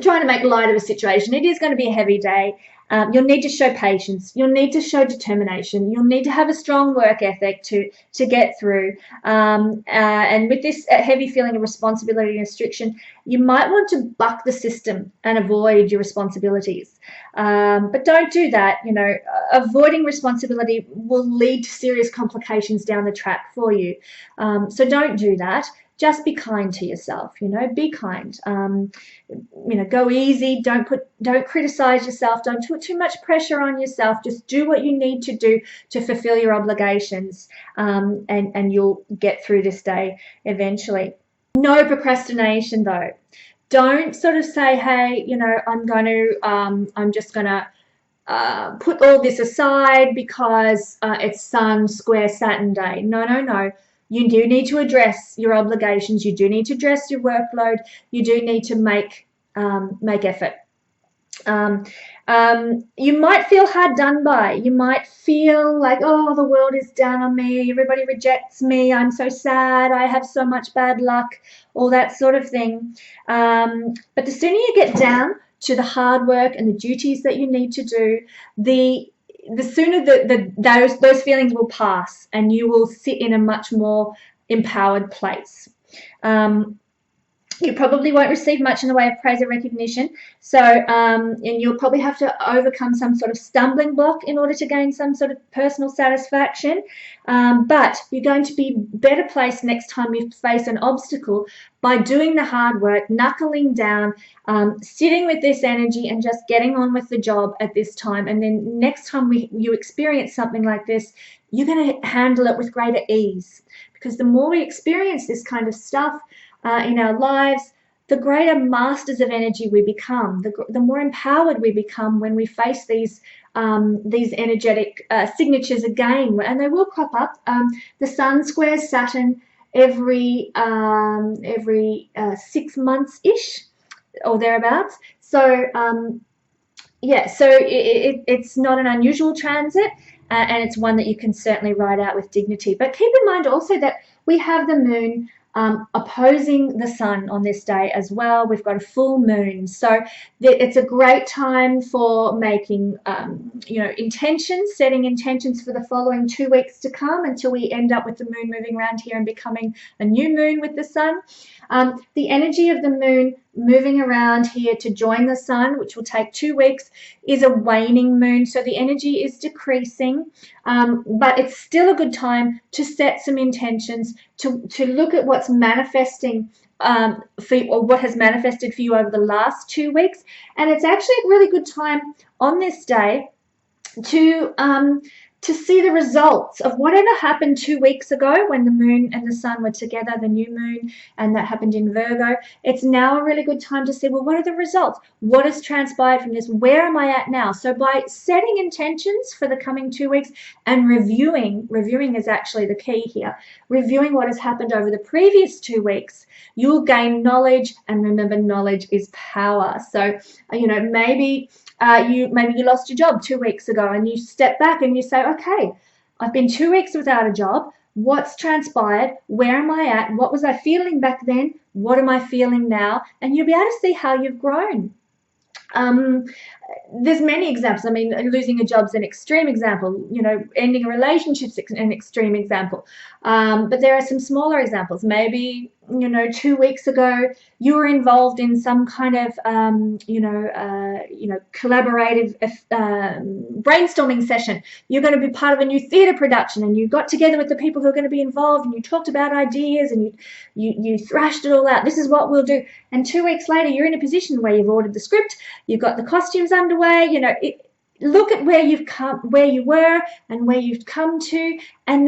trying to make light of a situation, it is going to be a heavy day. You'll need to show patience. You'll need to show determination. You'll need to have a strong work ethic to get through. And with this heavy feeling of responsibility and restriction, you might want to buck the system and avoid your responsibilities. But don't do that. Avoiding responsibility will lead to serious complications down the track for you. So don't do that. Just be kind to yourself, be kind. Go easy. Don't criticize yourself. Don't put too much pressure on yourself. Just do what you need to do to fulfill your obligations, and you'll get through this day eventually. No procrastination though. Don't sort of say, hey, I'm just going to put all this aside because it's Sun square Saturn day. No. You do need to address your obligations. You do need to address your workload. You do need to make effort. You might feel hard done by. You might feel like, oh, the world is down on me. Everybody rejects me. I'm so sad. I have so much bad luck. All that sort of thing. But the sooner you get down to the hard work and the duties that you need to do, the sooner those feelings will pass, and you will sit in a much more empowered place. You probably won't receive much in the way of praise or recognition, and you'll probably have to overcome some sort of stumbling block in order to gain some sort of personal satisfaction. But you're going to be better placed next time you face an obstacle by doing the hard work, knuckling down, sitting with this energy and just getting on with the job at this time. And then next time you experience something like this, you're going to handle it with greater ease, because the more we experience this kind of stuff in our lives, the greater masters of energy we become, the more empowered we become when we face these energetic signatures again, and they will crop up. The Sun squares Saturn every 6 months ish or thereabouts. So it's not an unusual transit, and it's one that you can certainly ride out with dignity. But keep in mind also that we have the moon opposing the sun on this day as well. We've got a full moon, so it's a great time for making intentions, setting intentions for the following 2 weeks to come, until we end up with the moon moving around here and becoming a new moon with the sun. The energy of the moon moving around here to join the sun, which will take 2 weeks, is a waning moon, so the energy is decreasing, but it's still a good time to set some intentions, to look at what's manifesting for you, or what has manifested for you over the last 2 weeks. And it's actually a really good time on this day to see the results of whatever happened 2 weeks ago when the moon and the sun were together, the new moon, and that happened in Virgo. It's now a really good time to see, well, what are the results? What has transpired from this? Where am I at now? So by setting intentions for the coming 2 weeks and reviewing is actually the key here, reviewing what has happened over the previous 2 weeks, you'll gain knowledge, and remember, knowledge is power. So, maybe you lost your job 2 weeks ago, and you step back and you say, okay, I've been 2 weeks without a job. What's transpired? Where am I at? What was I feeling back then? What am I feeling now? And you'll be able to see how you've grown. There's many examples. I mean, losing a job's an extreme example. Ending a relationship's an extreme example. But there are some smaller examples. Maybe 2 weeks ago you were involved in some kind of collaborative brainstorming session. You're going to be part of a new theatre production, and you got together with the people who are going to be involved, and you talked about ideas, and you thrashed it all out. This is what we'll do. And 2 weeks later, you're in a position where you've ordered the script, you've got the costumes underway. Look at where you've come, where you were, and where you've come to, and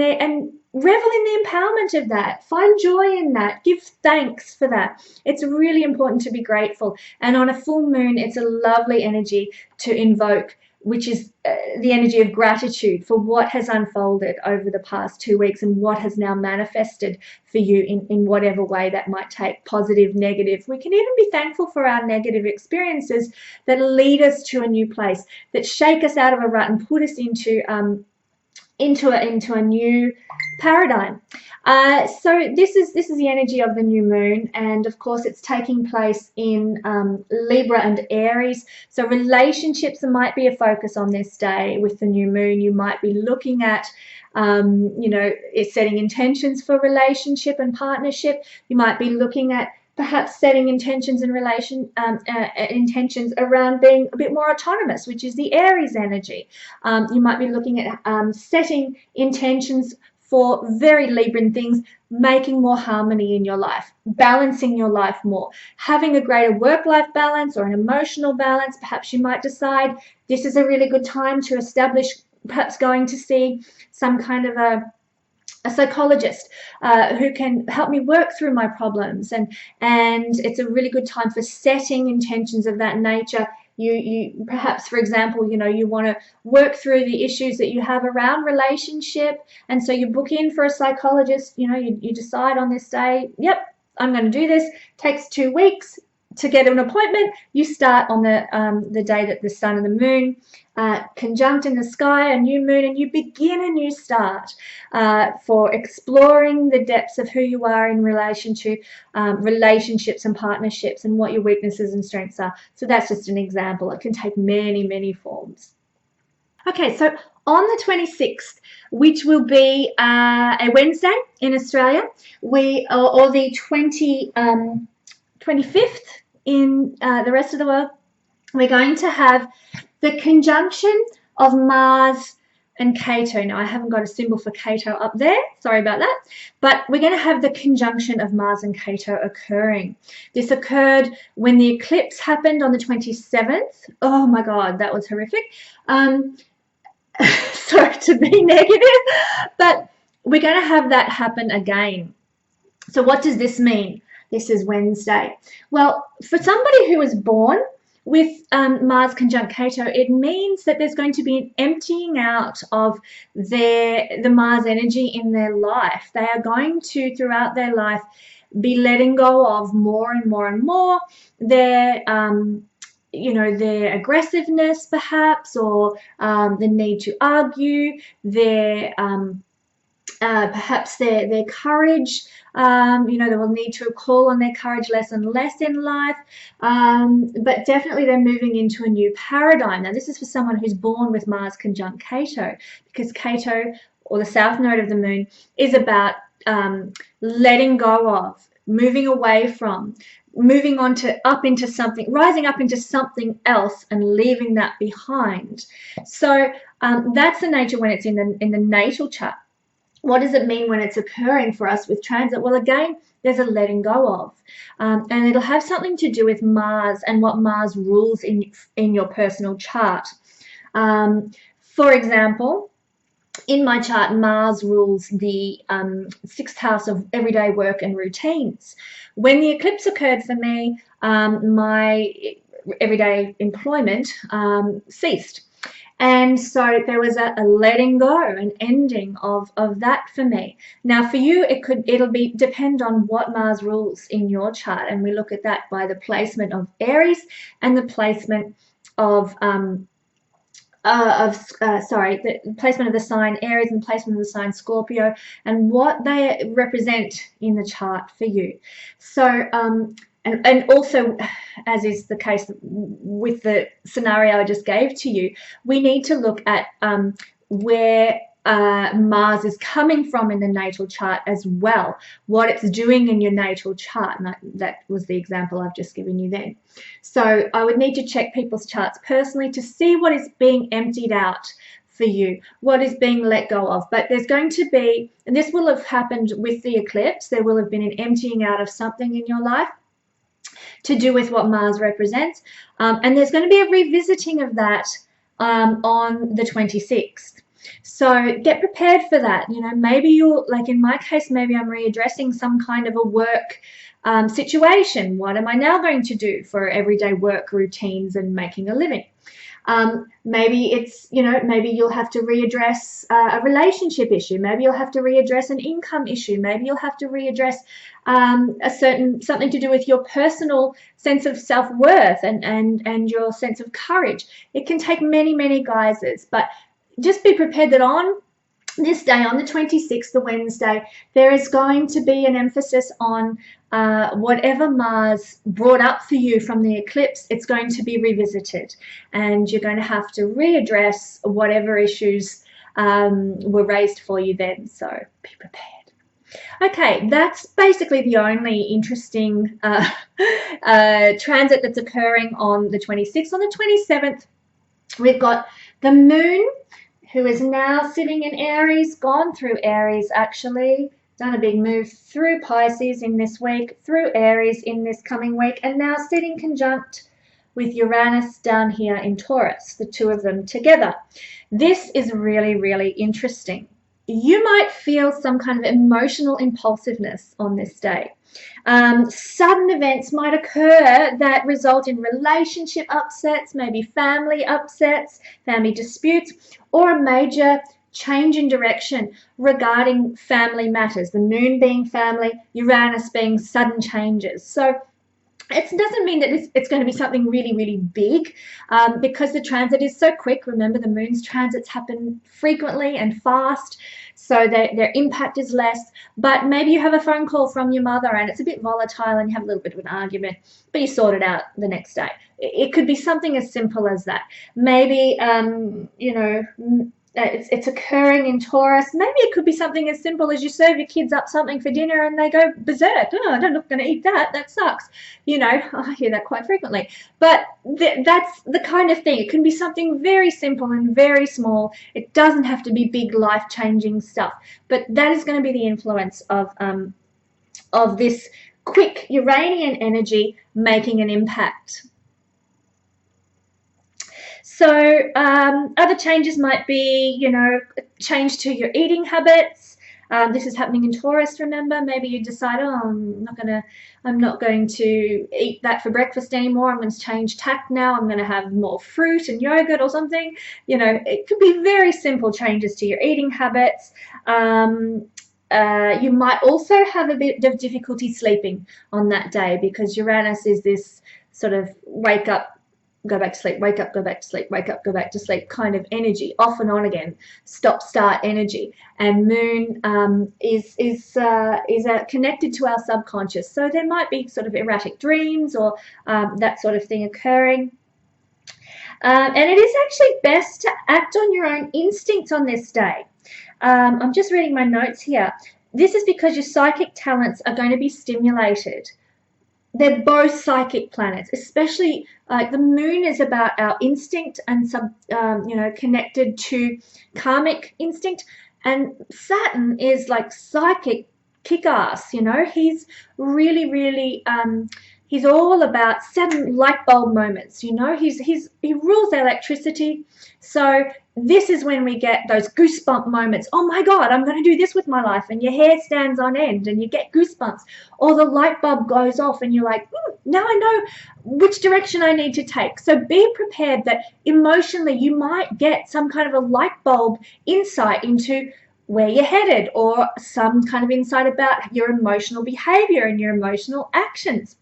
revel in the empowerment of that. Find joy in that. Give thanks for that. It's really important to be grateful. And on a full moon, it's a lovely energy to invoke which is the energy of gratitude for what has unfolded over the past 2 weeks and what has now manifested for you in whatever way that might take, positive, negative. We can even be thankful for our negative experiences that lead us to a new place, that shake us out of a rut and put us into a new paradigm. So this is the energy of the new moon, and of course it's taking place in Libra and Aries. So relationships might be a focus on this day with the new moon. You might be looking at setting intentions for relationship and partnership. You might be looking at perhaps setting intentions in intentions around being a bit more autonomous, which is the Aries energy. You might be looking at setting intentions for very Libran things, making more harmony in your life, balancing your life more, having a greater work-life balance or an emotional balance. Perhaps you might decide this is a really good time to establish, perhaps going to see some kind of a psychologist who can help me work through my problems, and it's a really good time for setting intentions of that nature. You perhaps, for example, you want to work through the issues that you have around relationship, and so you book in for a psychologist. You decide on this day, yep, I'm going to do this. Takes 2 weeks to get an appointment. You start on the day that the sun and the moon conjunct in the sky, a new moon, and you begin a new start for exploring the depths of who you are in relation to relationships and partnerships, and what your weaknesses and strengths are. So that's just an example. It can take many, many forms. Okay, so on the 26th, which will be a Wednesday in Australia, or the 25th in the rest of the world, we're going to have the conjunction of Mars and Cato. Now, I haven't got a symbol for Cato up there. Sorry about that. But we're going to have the conjunction of Mars and Cato occurring. This occurred when the eclipse happened on the 27th. Oh, my God, that was horrific. Sorry to be negative, but we're going to have that happen again. So what does this mean? This is Wednesday. Well, for somebody who was born with Mars conjunct Cato, it means that there's going to be an emptying out of the Mars energy in their life. They are going to, throughout their life, be letting go of more and more and more their aggressiveness, perhaps, or the need to argue, perhaps their courage. They will need to call on their courage less and less in life, but definitely they're moving into a new paradigm. Now, this is for someone who's born with Mars conjunct Cato, because Cato, or the south node of the moon, is about letting go of, moving away from, moving on to rising up into something else and leaving that behind. So that's the nature when it's in the natal chart. What does it mean when it's occurring for us with transit? Well, again, there's a letting go of. And it'll have something to do with Mars and what Mars rules in your personal chart. For example, in my chart, Mars rules the 6th house of everyday work and routines. When the eclipse occurred for me, my everyday employment ceased. And so there was a letting go, an ending of that for me. Now for you, it'll depend on what Mars rules in your chart, and we look at that by the placement of Aries and the placement of the placement of the sign Aries and placement of the sign Scorpio, and what they represent in the chart for you. So and also, as is the case with the scenario I just gave to you, we need to look at where Mars is coming from in the natal chart as well, what it's doing in your natal chart. And that was the example I've just given you then. So I would need to check people's charts personally to see what is being emptied out for you, what is being let go of. But there's going to be, and this will have happened with the eclipse, there will have been an emptying out of something in your life to do with what Mars represents. And there's going to be a revisiting of that on the 26th. So get prepared for that. Maybe you'll, like in my case, maybe I'm readdressing some kind of a work situation. What am I now going to do for everyday work routines and making a living? Maybe it's, maybe you'll have to readdress a relationship issue. Maybe you'll have to readdress an income issue. Maybe you'll have to readdress something to do with your personal sense of self-worth and your sense of courage. It can take many, many guises, but just be prepared that on this day, on the 26th, the Wednesday, there is going to be an emphasis on whatever Mars brought up for you from the eclipse. It's going to be revisited, and you're going to have to readdress whatever issues were raised for you then. So be prepared. Okay, that's basically the only interesting transit that's occurring on the 26th. On the 27th, we've got the Moon, who is now sitting in Aries, gone through Aries actually, done a big move through Pisces in this week, through Aries in this coming week, and now sitting conjunct with Uranus down here in Taurus, the two of them together. This is really, really interesting. You might feel some kind of emotional impulsiveness on this day. Sudden events might occur that result in relationship upsets, maybe family upsets, family disputes, or a major change in direction regarding family matters. The Moon being family, Uranus being sudden changes. So it doesn't mean that it's going to be something really, really big because the transit is so quick. Remember, the Moon's transits happen frequently and fast, so their impact is less. But maybe you have a phone call from your mother and it's a bit volatile and you have a little bit of an argument, but you sort it out the next day. It could be something as simple as that. Maybe, it's occurring in Taurus. Maybe it could be something as simple as you serve your kids up something for dinner and they go berserk. Oh, I'm not going to eat that. That sucks. I hear that quite frequently. But that's the kind of thing. It can be something very simple and very small. It doesn't have to be big life-changing stuff. But that is going to be the influence of this quick Uranian energy making an impact. So other changes might be, change to your eating habits. This is happening in Taurus, remember? Maybe you decide, I'm not going to eat that for breakfast anymore. I'm going to change tack now. I'm going to have more fruit and yogurt or something. It could be very simple changes to your eating habits. You might also have a bit of difficulty sleeping on that day because Uranus is this sort of wake up, go back to sleep, wake up, go back to sleep, wake up, go back to sleep kind of energy, off and on again, stop start energy. And Moon is connected to our subconscious, so there might be sort of erratic dreams or that sort of thing occurring. And it is actually best to act on your own instincts on this day. I'm just reading my notes here. This is because your psychic talents are going to be stimulated. They're both psychic planets, especially the Moon is about our instinct and connected to karmic instinct, and Saturn is like psychic kick-ass. He's really, really he's all about sudden light bulb moments. He rules electricity. So this is when we get those goosebump moments. Oh my God, I'm going to do this with my life. And your hair stands on end and you get goosebumps. Or the light bulb goes off and you're like, now I know which direction I need to take. So be prepared that emotionally you might get some kind of a light bulb insight into where you're headed, or some kind of insight about your emotional behavior and your emotional actions.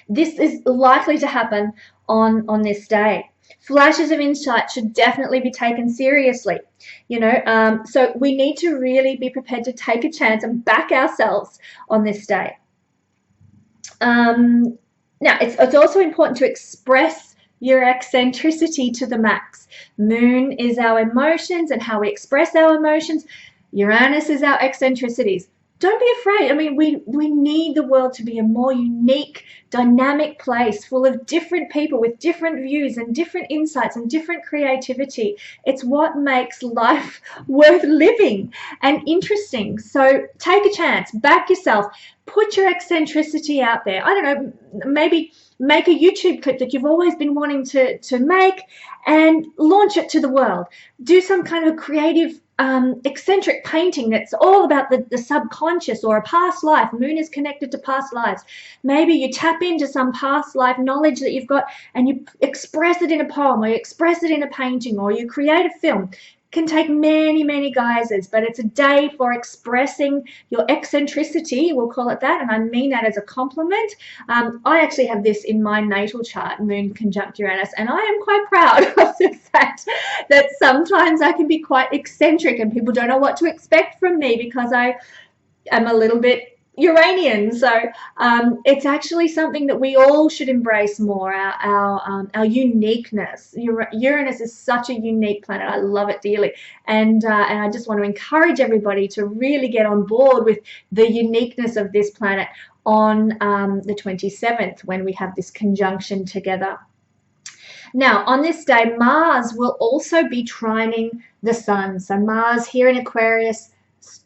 This is likely to happen on this day. Flashes of insight should definitely be taken seriously, so we need to really be prepared to take a chance and back ourselves on this day. Now, it's also important to express your eccentricity to the max. Moon is our emotions and how we express our emotions. Uranus is our eccentricities. Don't be afraid. I mean, we need the world to be a more unique, dynamic place full of different people with different views and different insights and different creativity. It's what makes life worth living and interesting. So take a chance, back yourself, put your eccentricity out there. I don't know, maybe make a YouTube clip that you've always been wanting to make and launch it to the world. Do some kind of creative eccentric painting that's all about the subconscious or a past life. Moon is connected to past lives. Maybe you tap tap into some past life knowledge that you've got and you express it in a poem, or you express it in a painting, or you create a film. Can take many, many guises, but it's a day for expressing your eccentricity, we'll call it that, and I mean that as a compliment. I actually have this in my natal chart, Moon conjunct Uranus, and I am quite proud of the fact that sometimes I can be quite eccentric and people don't know what to expect from me because I am a little bit Uranian. So it's actually something that we all should embrace more, our uniqueness. Uranus is such a unique planet. I love it dearly, and I just want to encourage everybody to really get on board with the uniqueness of this planet on the 27th, when we have this conjunction together. Now, on this day, Mars will also be trining the Sun. So Mars here in Aquarius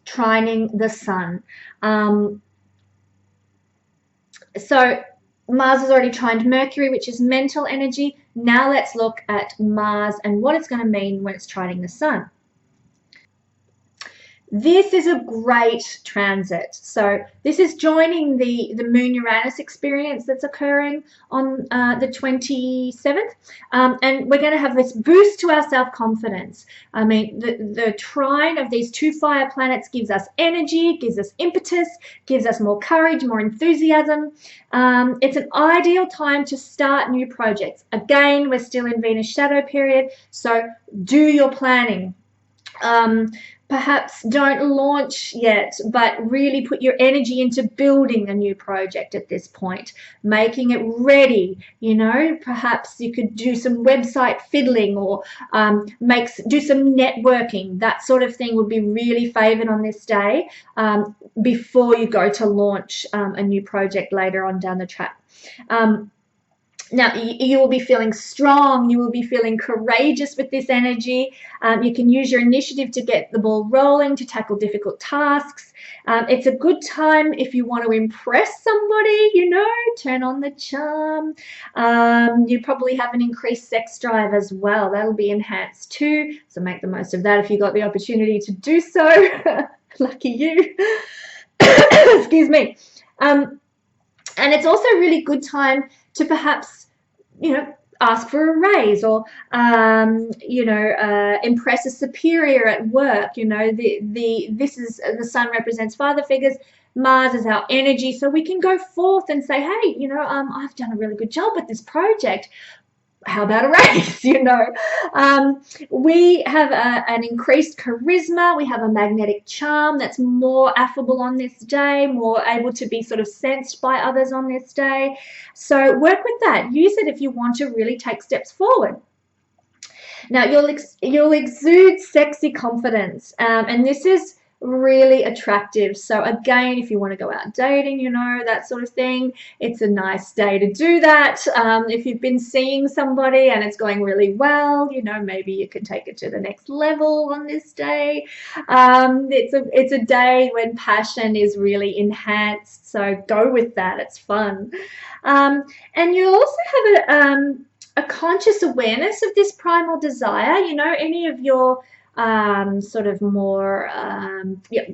trining the Sun. So Mars has already trined Mercury, which is mental energy. Now let's look at Mars and what it's going to mean when it's trining the Sun. This is a great transit. So this is joining the Moon-Uranus experience that's occurring on the 27th. And we're going to have this boost to our self-confidence. I mean, the trine of these two fire planets gives us energy, gives us impetus, gives us more courage, more enthusiasm. It's an ideal time to start new projects. Again, we're still in Venus shadow period, so do your planning. Perhaps don't launch yet, but really put your energy into building a new project at this point, making it ready. You know, perhaps you could do some website fiddling, or do some networking. That sort of thing would be really favored on this day before you go to launch a new project later on down the track. Now, you will be feeling strong, you will be feeling courageous with this energy. You can use your initiative to get the ball rolling, to tackle difficult tasks. It's a good time if you want to impress somebody, you know, turn on the charm. You probably have an increased sex drive as well. That'll be enhanced too, so make the most of that if you got the opportunity to do so. Lucky you. Excuse me. And it's also a really good time to perhaps, you know, ask for a raise, or impress a superior at work. You know, the Sun represents father figures, Mars is our energy, so we can go forth and say, hey, you know, I've done a really good job with this project. How about a raise? You know, we have an increased charisma. We have a magnetic charm that's more affable on this day, more able to be sort of sensed by others on this day. So work with that. Use it if you want to really take steps forward. Now, you'll exude sexy confidence, and this is really attractive. So again, if you want to go out dating, you know, that sort of thing, it's a nice day to do that. If you've been seeing somebody and it's going really well, you know, maybe you can take it to the next level on this day. It's a day when passion is really enhanced, so go with that. It's fun. And you'll also have a conscious awareness of this primal desire. You know, any of your sort of more,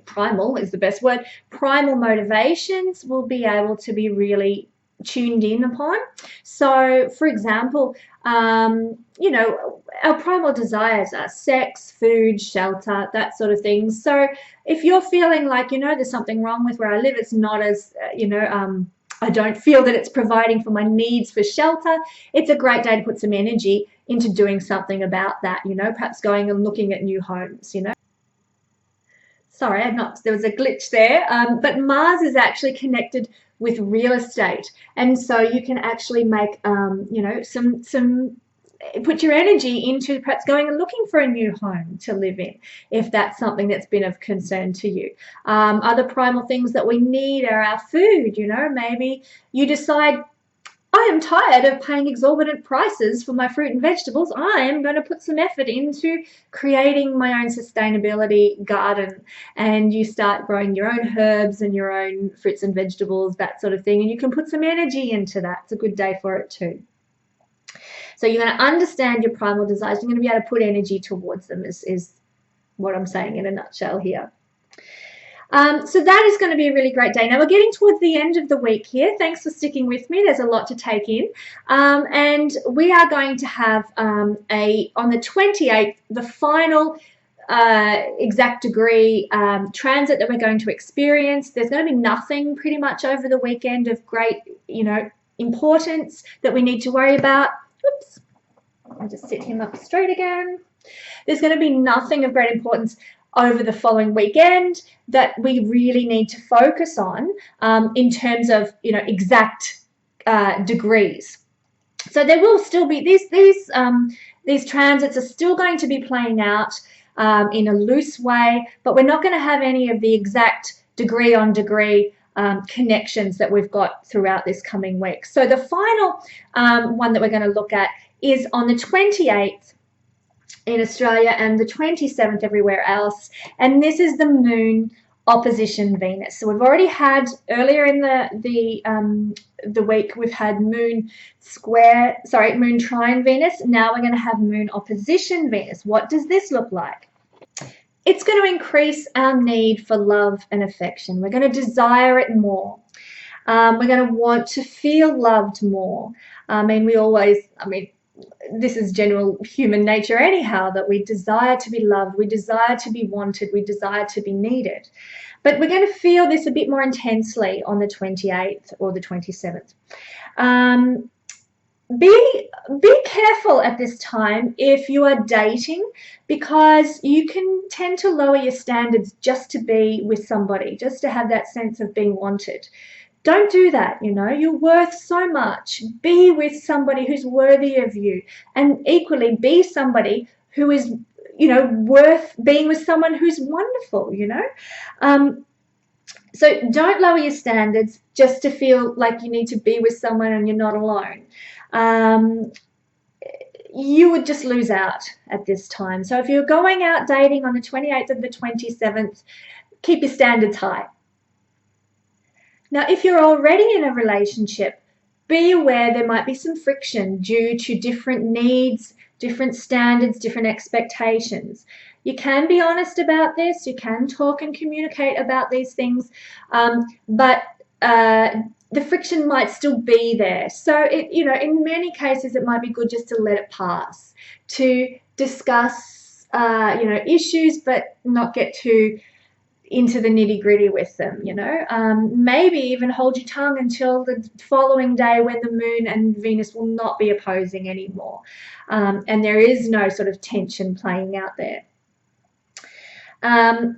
primal is the best word, primal motivations will be able to be really tuned in upon. So, for example, you know, our primal desires are sex, food, shelter, that sort of thing. So if you're feeling like, you know, there's something wrong with where I live, it's not as, I don't feel that it's providing for my needs for shelter, it's a great day to put some energy into doing something about that, you know, perhaps going and looking at new homes, you know. Sorry, there was a glitch there, but Mars is actually connected with real estate, and so you can actually make, you know, put your energy into perhaps going and looking for a new home to live in, if that's something that's been of concern to you. Other primal things that we need are our food. You know, maybe you decide, I am tired of paying exorbitant prices for my fruit and vegetables. I am going to put some effort into creating my own sustainability garden, and you start growing your own herbs and your own fruits and vegetables, that sort of thing, and you can put some energy into that. It's a good day for it too. So you're going to understand your primal desires. You're going to be able to put energy towards them, is what I'm saying in a nutshell here. So that is going to be a really great day. Now we're getting towards the end of the week here. Thanks for sticking with me. There's a lot to take in. And we are going to have on the 28th, the final exact degree transit that we're going to experience. There's going to be nothing pretty much over the weekend of great, importance that we need to worry about. Oops. I'll just sit him up straight again. There's going to be nothing of great importance over the following weekend that we really need to focus on in terms of exact degrees. So there will still be these transits are still going to be playing out in a loose way, but we're not going to have any of the exact degree on degree connections that we've got throughout this coming week. So the final one that we're going to look at is on the 28th in Australia and the 27th everywhere else, and this is the moon opposition Venus. So we've already had earlier in the week we've had moon trine Venus. Now we're going to have moon opposition Venus. What does this look like? It's going to increase our need for love and affection. We're going to desire it more. We're going to want to feel loved more. This is general human nature anyhow, that we desire to be loved, we desire to be wanted, we desire to be needed. But we're going to feel this a bit more intensely on the 28th or the 27th. Be careful at this time if you are dating, because you can tend to lower your standards just to be with somebody, just to have that sense of being wanted. Don't do that, you're worth so much. Be with somebody who's worthy of you, and equally be somebody who is, worth being with someone who's wonderful, So don't lower your standards just to feel like you need to be with someone and you're not alone. You would just lose out at this time. So if you're going out dating on the 28th and the 27th, keep your standards high. Now, if you're already in a relationship, be aware there might be some friction due to different needs, different standards, different expectations. You can be honest about this. You can talk and communicate about these things, but the friction might still be there. So, in many cases, it might be good just to let it pass, to discuss, issues, but not get too into the nitty-gritty with them, maybe even hold your tongue until the following day when the moon and Venus will not be opposing anymore, and there is no sort of tension playing out there. Now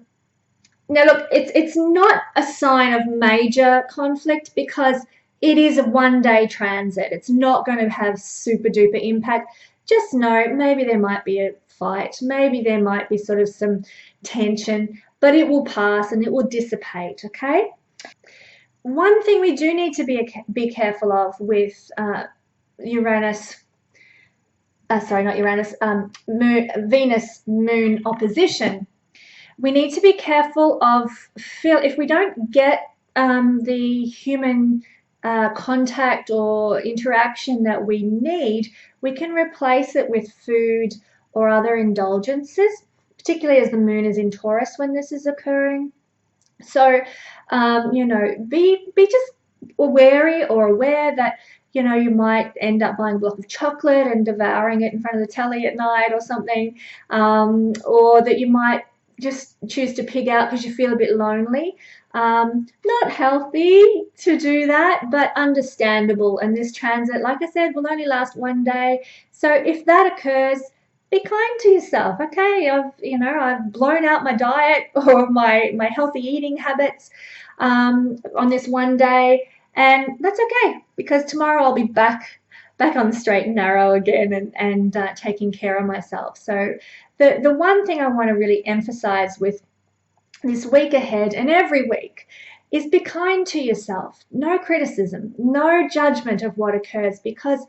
look, it's not a sign of major conflict because it is a one-day transit. It's not going to have super duper impact. Just know maybe there might be a fight, maybe there might be sort of some tension, but it will pass and it will dissipate, okay? One thing we do need to be careful of with Venus moon opposition, we need to be careful of if we don't get the human contact or interaction that we need, we can replace it with food or other indulgences, particularly as the moon is in Taurus when this is occurring. So, be just wary or aware that, you might end up buying a block of chocolate and devouring it in front of the telly at night or something, or that you might just choose to pig out because you feel a bit lonely. Not healthy to do that, but understandable. And this transit, like I said, will only last one day. So if that occurs, be kind to yourself. Okay, I've blown out my diet or my healthy eating habits on this one day, and that's okay, because tomorrow I'll be back on the straight and narrow again and taking care of myself. So the one thing I want to really emphasize with this week ahead and every week is be kind to yourself. No criticism, no judgment of what occurs, because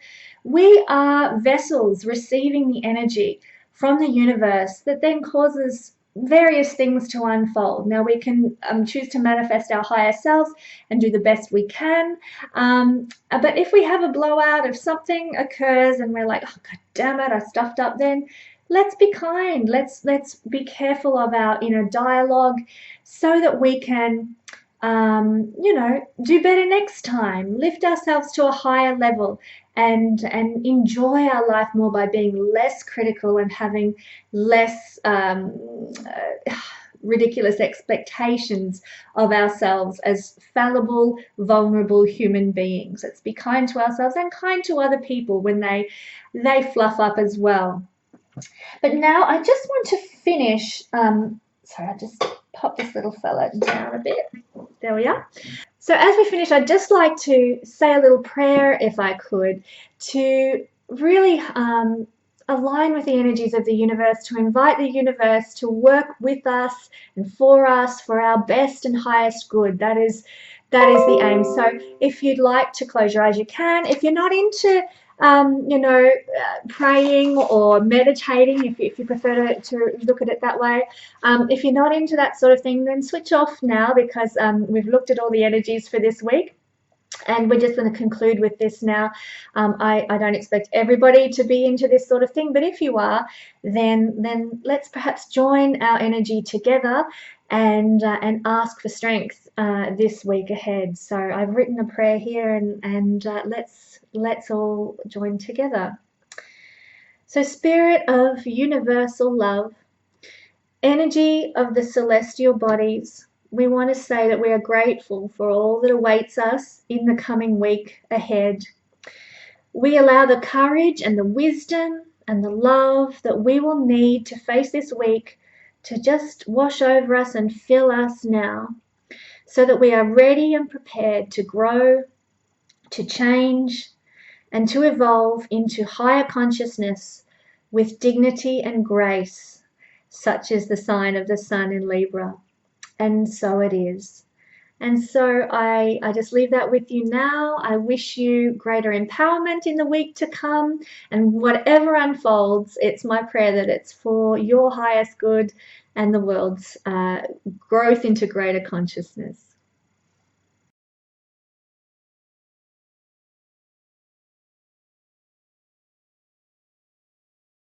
we are vessels receiving the energy from the universe that then causes various things to unfold. Now we can choose to manifest our higher selves and do the best we can, but if we have a blowout, if something occurs and we're like, oh god damn it, I stuffed up, then let's be kind. Let's be careful of our inner dialogue so that we can do better next time, lift ourselves to a higher level, and enjoy our life more by being less critical and having less ridiculous expectations of ourselves as fallible, vulnerable human beings. Let's be kind to ourselves and kind to other people when they fluff up as well. But now I just want to finish. Sorry, I just pop this little fella down a bit. There we are. So as we finish, I'd just like to say a little prayer, if I could, to really align with the energies of the universe, to invite the universe to work with us and for us for our best and highest good. That is the aim. So if you'd like to close your eyes, you can. If you're not into praying or meditating, if you prefer to look at it that way. If you're not into that sort of thing, then switch off now, because we've looked at all the energies for this week. And we're just going to conclude with this now. I don't expect everybody to be into this sort of thing, but if you are, then let's perhaps join our energy together and ask for strength this week ahead. So I've written a prayer here, and let's all join together. So, Spirit of universal love, energy of the celestial bodies, we want to say that we are grateful for all that awaits us in the coming week ahead. We allow the courage and the wisdom and the love that we will need to face this week to just wash over us and fill us now, so that we are ready and prepared to grow, to change, and to evolve into higher consciousness with dignity and grace, such as the sign of the sun in Libra. And so it is. And so I just leave that with you now. I wish you greater empowerment in the week to come, and whatever unfolds, it's my prayer that it's for your highest good and the world's growth into greater consciousness.